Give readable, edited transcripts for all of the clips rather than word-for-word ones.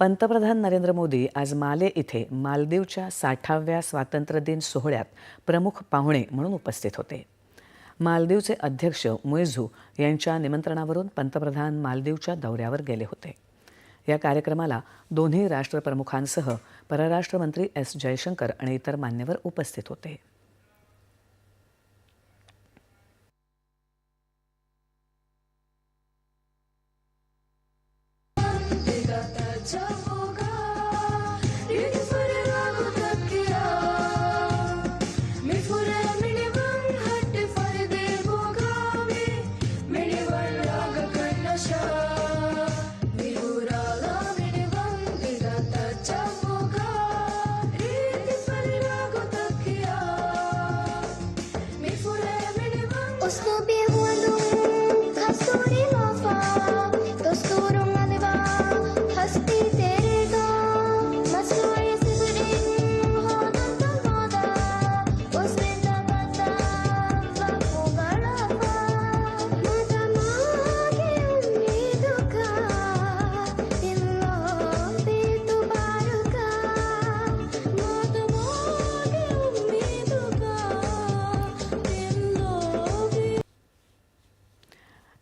पंतप्रधान नरेंद्र मोदी आज माले इथे मालदीवच्या 60व्या स्वातंत्र्य दिन सोहळ्यात प्रमुख पाहुणे म्हणून उपस्थित होते. मालदीवचे अध्यक्ष मुइझू यांच्या निमंत्रणावरून पंतप्रधान मालदीवच्या दौऱ्यावर गेले होते. या कार्यक्रमाला दोन्ही राष्ट्रप्रमुखांसह परराष्ट्र मंत्री एस जयशंकर आणि इतर मान्यवर उपस्थित होते.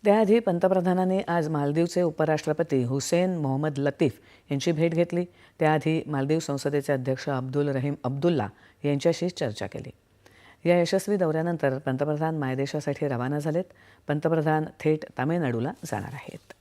त्याआधी पंतप्रधानांनी आज मालदीवचे उपराष्ट्रपती हुसेन मोहम्मद लतीफ यांची भेट घेतली. त्याआधी मालदीव संसदेचे अध्यक्ष अब्दुल रहीम अब्दुल्ला यांच्याशी चर्चा केली. या यशस्वी दौऱ्यानंतर पंतप्रधान मायदेशासाठी रवाना झालेत. पंतप्रधान थेट तामिळनाडूला जाणार आहेत.